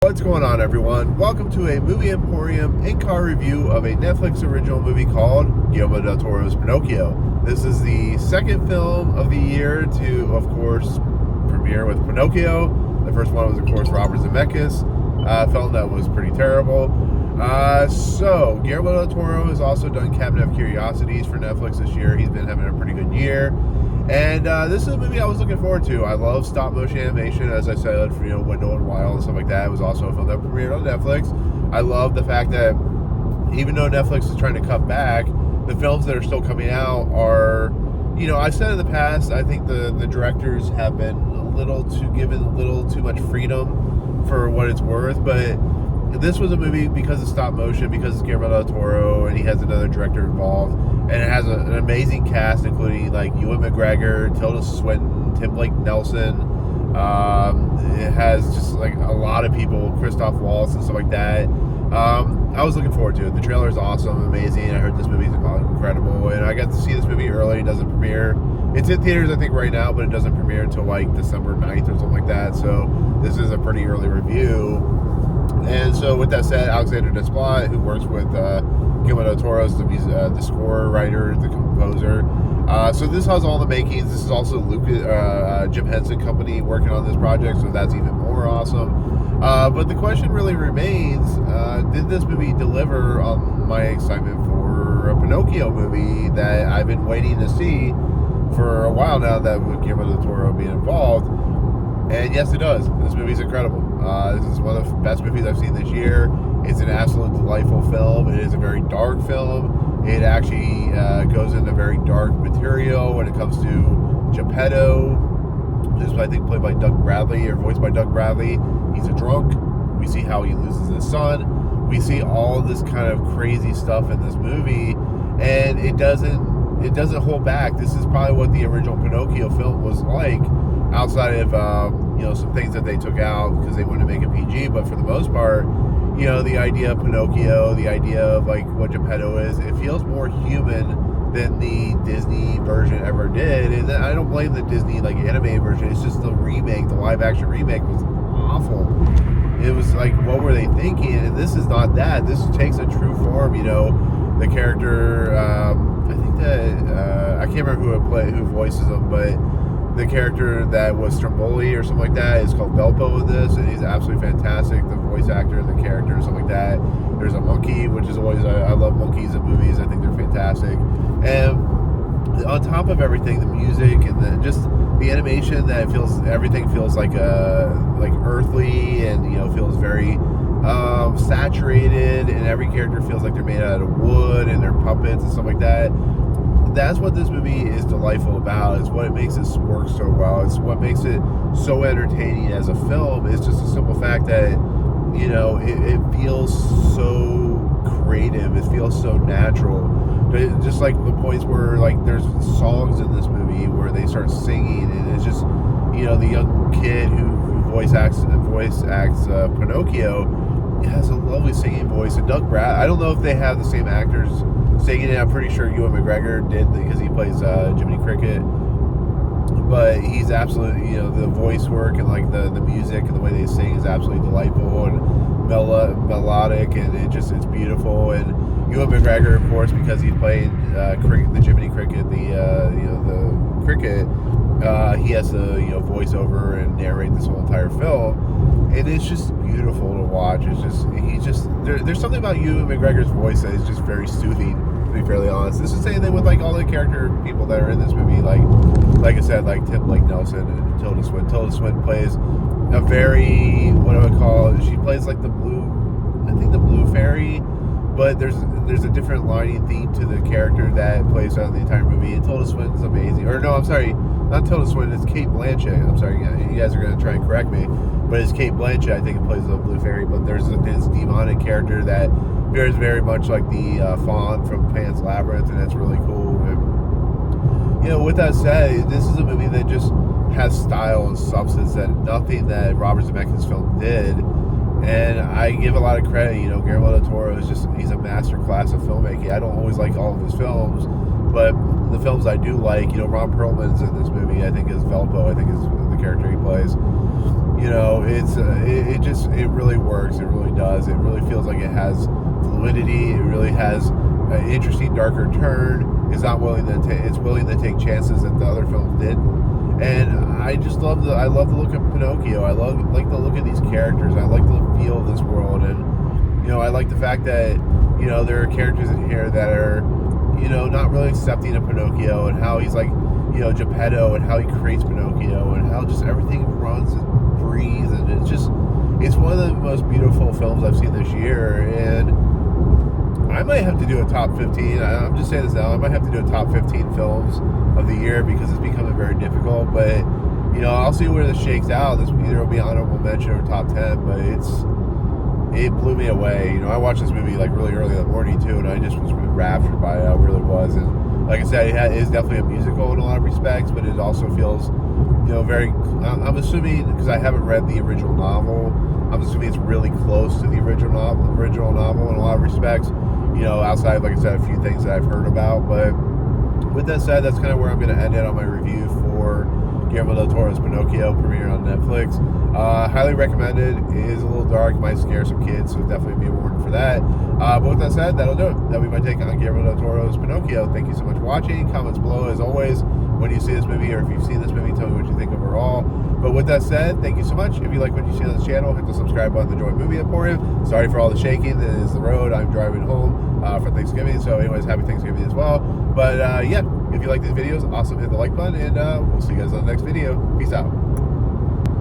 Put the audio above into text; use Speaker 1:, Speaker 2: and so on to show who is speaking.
Speaker 1: What's going on, everyone? Welcome to a Movie Emporium in-car review of a Netflix original movie called Guillermo del Toro's Pinocchio. This is the second film of the year to, of course, premiere with Pinocchio. The first one was, of course, Robert Zemeckis, a film that was pretty terrible. So, Guillermo del Toro has also done Cabinet of Curiosities for Netflix this year. He's been having a pretty good year. And this is a movie I was looking forward to. I love stop-motion animation, as I said, for, Wendell and Wild and stuff like that. It was also a film that premiered on Netflix. I love the fact that even though Netflix is trying to cut back, the films that are still coming out are, I said in the past, I think the directors have been given a little too much freedom for what it's worth, but this was a movie because of stop motion, because it's Guillermo del Toro, and he has another director involved, and it has an amazing cast, including like Ewan McGregor, Tilda Swinton, Tim Blake Nelson. It has just like a lot of people, Christoph, Waltz, and stuff like that. I was looking forward to it. The trailer is awesome, amazing. I heard this movie is incredible, and I got to see this movie early. It doesn't premiere. It's in theaters, I think, right now, but it doesn't premiere until like December 9th or something like that. So this is a pretty early review. And so, with that said, Alexander Desplat, who works with Guillermo del Toro, the score writer, the composer. So this has all the makings. This is also Jim Henson Company working on this project, so that's even more awesome. But the question really remains, did this movie deliver on my excitement for a Pinocchio movie that I've been waiting to see for a while now, that with Guillermo del Toro being involved? And yes, it does. This movie's incredible. This is one of the best movies I've seen this year. It's an absolute delightful film. It is a very dark film. It actually goes into very dark material when it comes to Geppetto, who's I think played by Doug Bradley, or voiced by Doug Bradley. He's a drunk. We see how he loses his son. We see all this kind of crazy stuff in this movie, and it doesn't hold back. This is probably what the original Pinocchio film was like, outside of some things that they took out because they wanted to make it PG. But for the most part, the idea of Pinocchio, the idea of like what Geppetto is, it feels more human than the Disney version ever did. And I don't blame the Disney like animated version. It's just the live action remake was awful. It was like, what were they thinking? And this is not that. This takes a true form. The character, I think that I can't remember who voices him, but the character that was Stromboli or something like that is called Belpo in this, and he's absolutely fantastic. The voice actor and the character and something like that. There's a monkey, which is always, I love monkeys in movies. I think they're fantastic. And on top of everything, the music and just the animation, that everything feels like earthly, and feels very saturated, and every character feels like they're made out of wood and they're puppets and stuff like that. That's what this movie is delightful about. It's what makes it work so well. It's what makes it so entertaining as a film. It's just a simple fact that, it feels so creative. It feels so natural. But just like the points where, like, there's songs in this movie where they start singing, and it's just, the young kid who voice acts Pinocchio has a lovely singing voice. And Doug Brad, I don't know if they have the same actors singing it. I'm pretty sure Ewan McGregor did, because he plays Jiminy Cricket. But he's absolutely, the voice work and like the music and the way they sing is absolutely delightful and melodic, and it's beautiful. And Ewan McGregor, of course, because he played the Jiminy Cricket, the cricket, he has to voice over and narrate this whole entire film, and it's just beautiful to watch. There's something about Ewan McGregor's voice that is just very soothing, to be fairly honest. This is the same thing with like all the character people that are in this movie, like I said, like Tim Blake Nelson and Tilda Swinton. Tilda Swinton plays a very, what do I call it? She plays like the blue fairy, but there's a different lining theme to the character that plays out the entire movie. And Tilda Swinton's amazing. Or no, I'm sorry, not Tilda Swinton. It's Cate Blanchett. I'm sorry, you guys are going to try and correct me, but it's Cate Blanchett. I think it plays the blue fairy. But there's this demonic character that appears very much like the fawn from Pan's Labyrinth, and that's really cool. And, with that said, this is a movie that just has style and substance that nothing that Robert Zemeckis' film did. And I give a lot of credit, Guillermo del Toro he's a master class of filmmaking. I don't always like all of his films, but the films I do like, Ron Perlman's in this movie, I think is Velpo, I think is the character he plays. you know, it really works. It really does. It really feels like it has fluidity. It really has an interesting, darker turn. It's willing to take chances that the other films didn't. And I just love the look of Pinocchio. I like the look of these characters. I like the feel of this world, and you know, I like the fact that, you know, there are characters in here that are, you know, not really accepting of Pinocchio, and how he's like, you know, Geppetto, and how he creates Pinocchio, and how just everything runs and breathes, and it's one of the most beautiful films I've seen this year. And I might have to do a top 15. I'm just saying this now. I might have to do a top 15 films of the year, because it's becoming very difficult. But, you know, I'll see where this shakes out. This either will be honorable mention or top 10. But it blew me away. You know, I watched this movie like really early in the morning too, and I just was really raptured by it. I really was. And like I said, it is definitely a musical in a lot of respects, but it also feels, you know, very. I'm assuming, because I haven't read the original novel, I'm assuming it's really close to the original novel in a lot of respects. You know, outside of, like I said, a few things that I've heard about. But with that said, that's kind of where I'm going to end it on my review for Guillermo del Toro's Pinocchio, premiered on Netflix. Highly recommended. It is a little dark, might scare some kids, so definitely be a warning for that. But with that said, that'll do it. That'll be my take on Guillermo del Toro's Pinocchio. Thank you so much for watching. Comments below, as always, when you see this movie, or if you've seen this movie, tell me what you think overall. But with that said, thank you so much. If you like what you see on this channel, hit the subscribe button to join Movie Emporium. Sorry for all the shaking. It is the road. I'm driving home for Thanksgiving. So anyways, happy Thanksgiving as well. But yeah, if you like these videos, awesome, hit the like button, and we'll see you guys on the next video. Peace out.